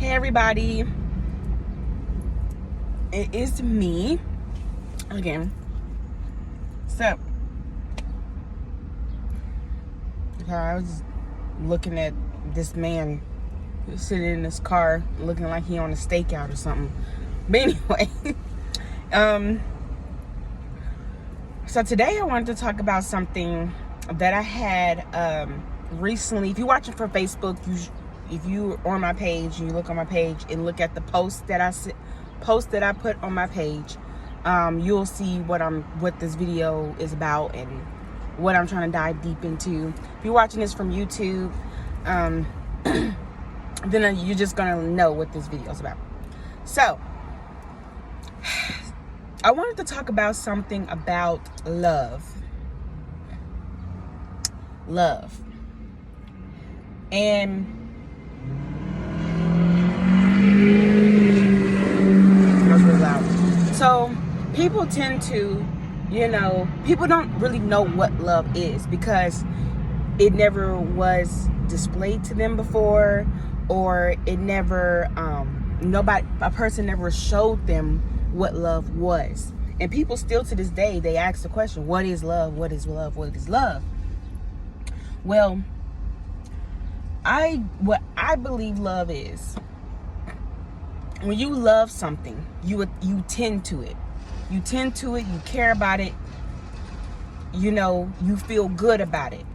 Hey everybody, it is me again. So I was looking at this man sitting in his car looking like he on a stakeout or something. But anyway, so today I wanted to talk about something that I had recently. If you're watching for Facebook, if you on my page and you look on my page and look at the post that I put on my page, you'll see what this video is about and what I'm trying to dive deep into. If you're watching this from YouTube, then you're just gonna know what this video is about. So I wanted to talk about something about love. And that was really loud. So people tend to, people don't really know what love is because it never was displayed to them before, or it never, a person never showed them what love was. And people still to this day, they ask the question, what is love? What is love? What is love? Well, what I believe love is, when you love something, you tend to it. You tend to it, you care about it, you feel good about it.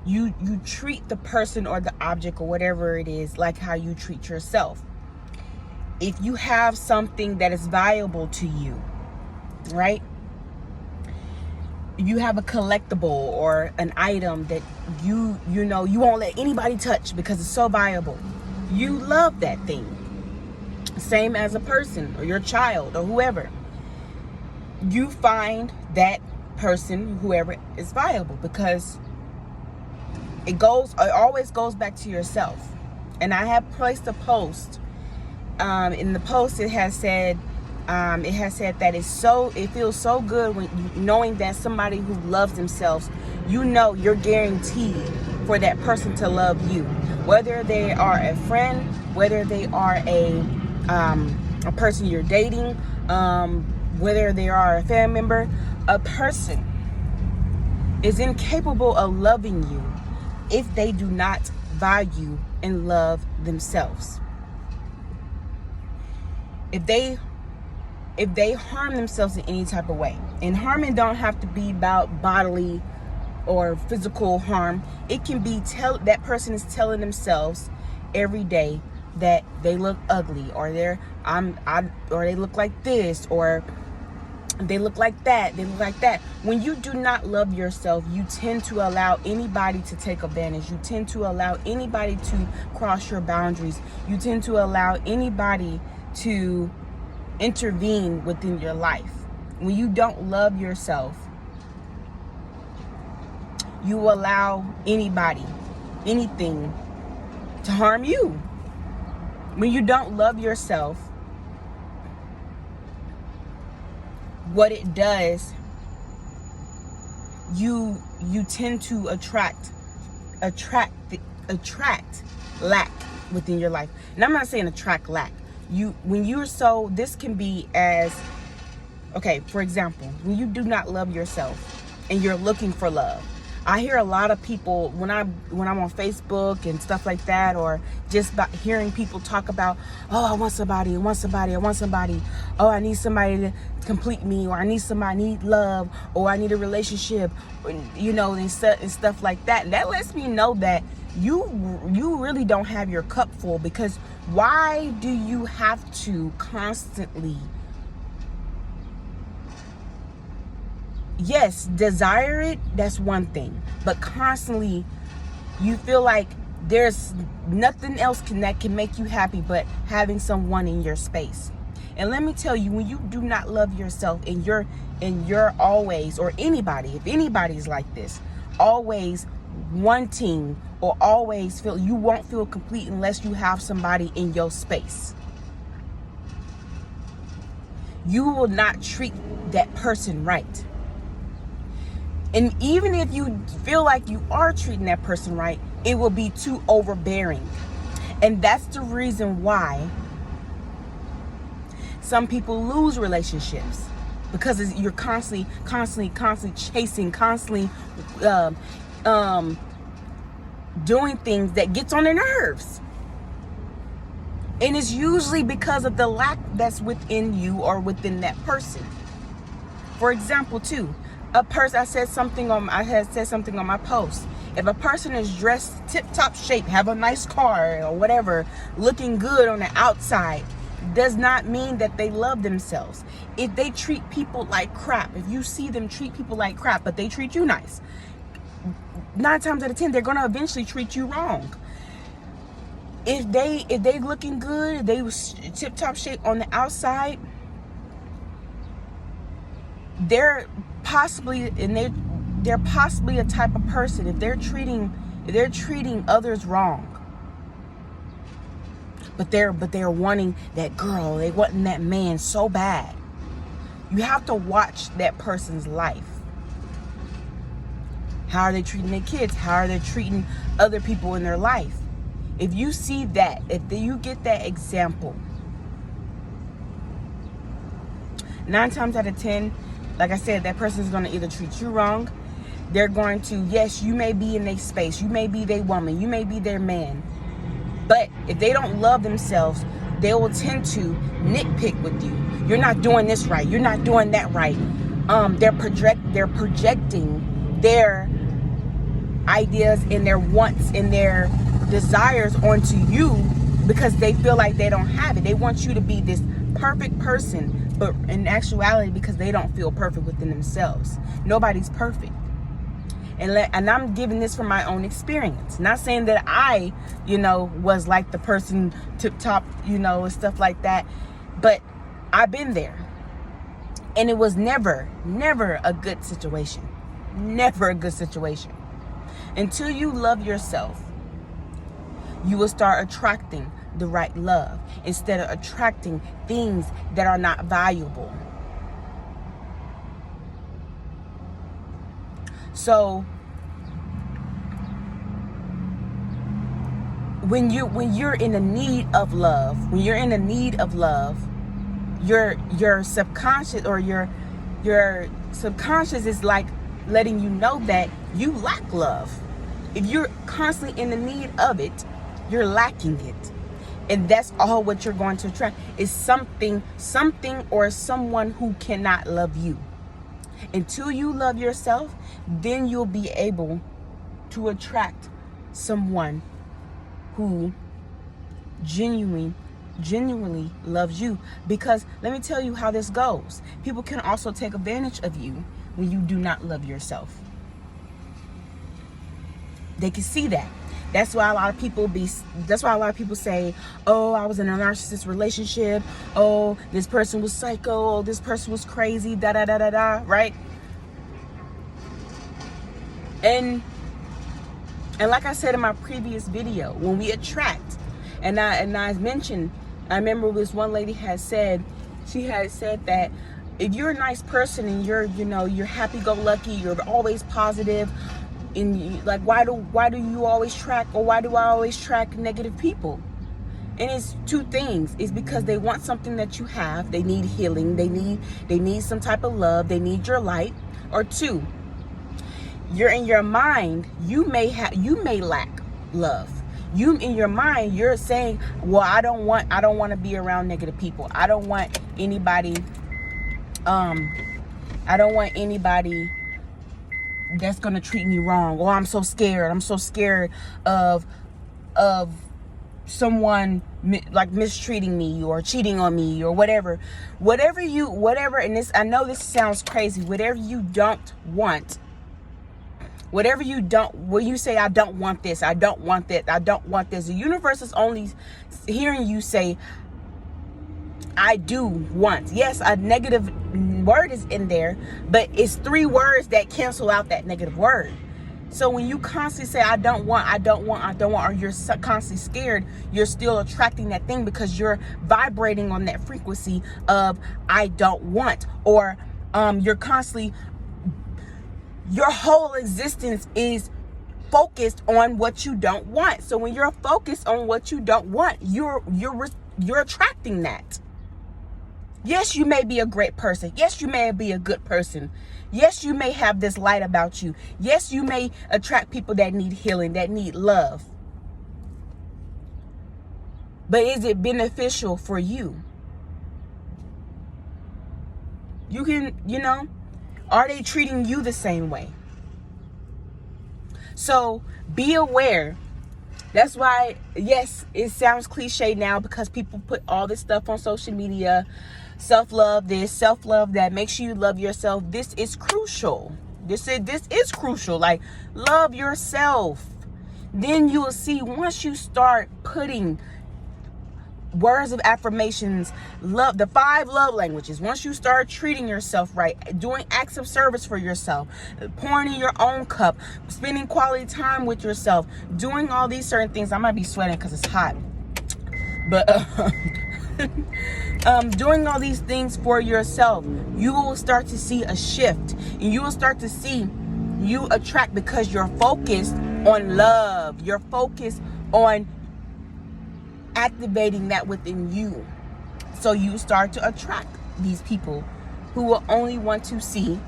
You treat the person or the object or whatever it is like how you treat yourself. If you have something that is valuable to you, right? You have a collectible or an item that you won't let anybody touch because it's so valuable. You love that thing. Same as a person or your child or whoever. You find that person, whoever, is valuable because it always goes back to yourself. And I have placed a post. In the post, it has said that it feels so good when knowing that somebody who loves themselves, you're guaranteed for that person to love you, whether they are a friend, whether they are a person you're dating, whether they are a family member. A person is incapable of loving you if they do not value and love themselves. If they harm themselves in any type of way, and harming don't have to be about bodily or physical harm. It can be that person is telling themselves every day that they look ugly, or or they look like this, or they look like that. They look like that. When you do not love yourself, you tend to allow anybody to take advantage. You tend to allow anybody to cross your boundaries. You tend to allow anybody to intervene within your life. When you don't love yourself, you allow anybody, anything to harm you. When you don't love yourself, what it does, you tend to attract lack within your life. And I'm not saying attract lack. This can be as, okay, for example, when you do not love yourself and you're looking for love. I hear a lot of people when I'm on Facebook and stuff like that, or just about hearing people talk about, oh, I want somebody. Oh, I need somebody to complete me, or I need love, or I need a relationship, and stuff like that. And that lets me know that you really don't have your cup full, because why do you have to constantly, yes, desire it, that's one thing, but constantly you feel like there's nothing else that can make you happy but having someone in your space. And let me tell you, when you do not love yourself, and you're always, or anybody, if anybody's like this, always wanting, or always you won't feel complete unless you have somebody in your space. You will not treat that person right. And even if you feel like you are treating that person right, it will be too overbearing. And that's the reason why some people lose relationships, because you're constantly chasing, constantly doing things that gets on their nerves. And it's usually because of the lack that's within you or within that person. For example, too, I had said something on my post. If a person is dressed tip-top shape, have a nice car or whatever, looking good on the outside, does not mean that they love themselves. If they treat people like crap, if you see them treat people like crap, but they treat you nice, 9 times out of 10, they're going to eventually treat you wrong. If they looking good, if they was tip-top shape on the outside, they're possibly a type of person. If they're treating others wrong, but they're wanting that girl, they wanting that man so bad. You have to watch that person's life. How are they treating their kids? How are they treating other people in their life? If you see that, if you get that example, 9 times out of 10, like I said, that person is going to either treat you wrong. They're going to, yes, you may be in their space. You may be their woman. You may be their man. But if they don't love themselves, they will tend to nitpick with you. You're not doing this right. You're not doing that right. They're projecting their ideas and their wants and their desires onto you because they feel like they don't have it. They want you to be this perfect person, but in actuality, because they don't feel perfect within themselves. Nobody's perfect. And I'm giving this from my own experience. Not saying that I, was like the person tip top, and stuff like that. But I've been there. And it was never a good situation. Never a good situation. Until you love yourself, you will start attracting the right love instead of attracting things that are not valuable. So when you're in the need of love, your subconscious or your subconscious is like letting you know that you lack love. If you're constantly in the need of it, you're lacking it. And that's all what you're going to attract is something or someone who cannot love you. Until you love yourself, then you'll be able to attract someone who genuinely loves you. Because let me tell you how this goes. People can also take advantage of you when you do not love yourself. They can see that. That's why a lot of people say, oh, I was in a narcissist relationship. Oh, this person was psycho. Oh, this person was crazy. Da da da da da. Right? And like I said in my previous video, when we attract, and I mentioned, I remember this one lady had said that if you're a nice person and you're happy-go-lucky, you're always positive, and like why do you always track, or why do I always track negative people? And it's two things. It's because they want something that you have. They need healing. They need some type of love. They need your light. Or two, you're in your mind, you may lack love. You in your mind, you're saying, well, I don't want to be around negative people. I don't want anybody that's gonna treat me wrong. Oh, I'm so scared. I'm so scared of someone like mistreating me or cheating on me or whatever. And this, I know this sounds crazy. Whatever you don't want, when you say, I don't want this, I don't want that, I don't want this, the universe is only hearing you say, I do want. Yes, a negative word is in there, but it's 3 words that cancel out that negative word. So when you constantly say, I don't want, or you're constantly scared, you're still attracting that thing because you're vibrating on that frequency of I don't want, or you're constantly, your whole existence is focused on what you don't want. So when you're focused on what you don't want, you're attracting that. Yes, you may be a great person. Yes, you may be a good person. Yes, you may have this light about you. Yes, you may attract people that need healing, that need love. But is it beneficial for you? You can, are they treating you the same way? So be aware. That's why, yes, it sounds cliche now because people put all this stuff on social media. Self-love this, self-love that. Make sure you love yourself. This is crucial. This is crucial. Like, love yourself. Then you will see, once you start putting words of affirmations, love, the 5 love languages, once you start treating yourself right, doing acts of service for yourself, pouring in your own cup, spending quality time with yourself, doing all these certain things. I might be sweating because it's hot, but doing all these things for yourself, you will start to see a shift, and you will start to see you attract, because you're focused on love. You're focused on activating that within you. So you start to attract these people who will only want to see,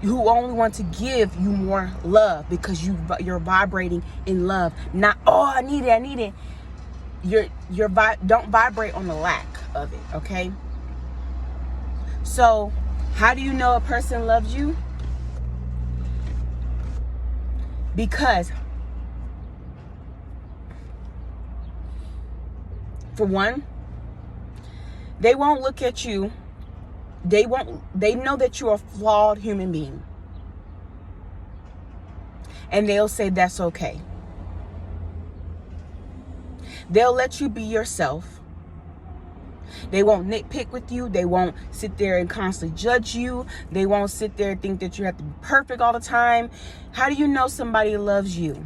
who only want to give you more love, because you're vibrating in love. Not, oh, I need it. Don't vibrate on the lack of it, okay? So how do you know a person loves you? Because, for one, they won't look at you. They know that you're a flawed human being. And they'll say that's okay. They'll let you be yourself. They won't nitpick with you. They won't sit there and constantly judge you. They won't sit there and think that you have to be perfect all the time. How do you know somebody loves you?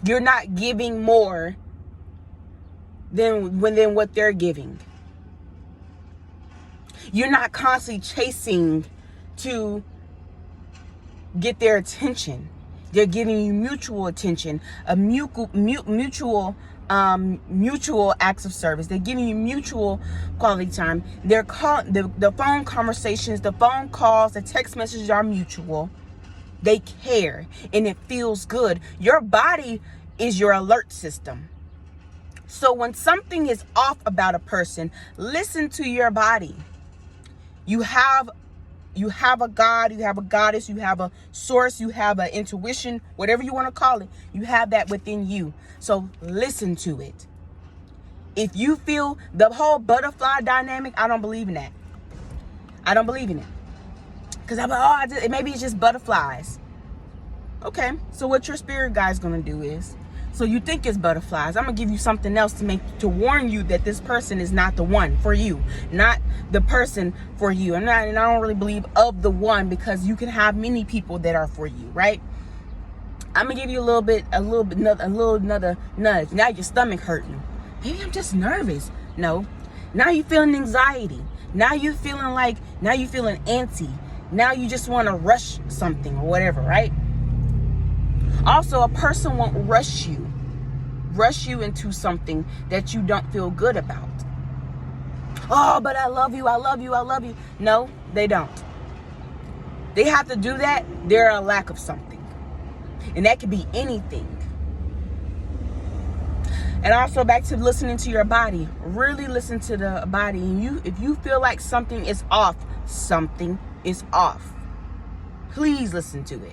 You're not giving more than what they're giving. You're not constantly chasing to get their attention. They're giving you mutual attention, a mutual acts of service. They're giving you mutual quality time. They're the phone conversations, the phone calls, the text messages are mutual. They care, and it feels good. Your body is your alert system. So when something is off about a person, listen to your body. You have a God, you have a goddess, you have a source, you have an intuition, whatever you want to call it. You have that within you. So listen to it. If you feel the whole butterfly dynamic, I don't believe in that. I don't believe in it. Because I'm like, maybe it's just butterflies. Okay, so what your spirit guide's going to do is, so you think it's butterflies, I'm going to give you something else to warn you that this person is not the one for you. Not the person for you. And I don't really believe of the one, because you can have many people that are for you, right? I'm going to give you another nudge. Now your stomach hurting. Maybe I'm just nervous. No. Now you're feeling anxiety. Now you're feeling antsy. Now you just want to rush something or whatever, right? Also, a person won't rush you into something that you don't feel good about. Oh, but I love you. No, they don't. They have to do that. They're a lack of something. And that could be anything. And also, back to listening to your body. Really listen to the body. And if you feel like something is off, something is off. Please listen to it.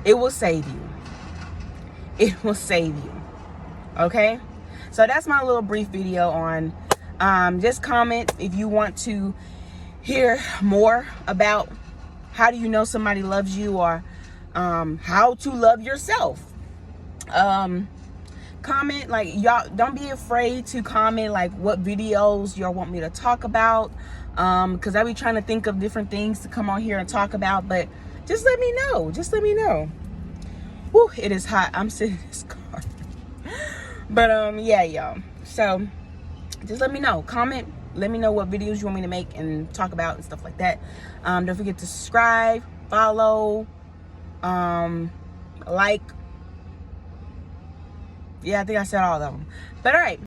It will save you. It will save you. Okay? So that's my little brief video on, just comment if you want to hear more about how do you know somebody loves you, or how to love yourself. Comment, like, y'all don't be afraid to comment like what videos y'all want me to talk about, because I be trying to think of different things to come on here and talk about, but just let me know. Whew, it is hot. I'm sitting in this car. But yeah, y'all. So just let me know. Comment. Let me know what videos you want me to make and talk about and stuff like that. Don't forget to subscribe, follow, like. Yeah, I think I said all of them. But all right,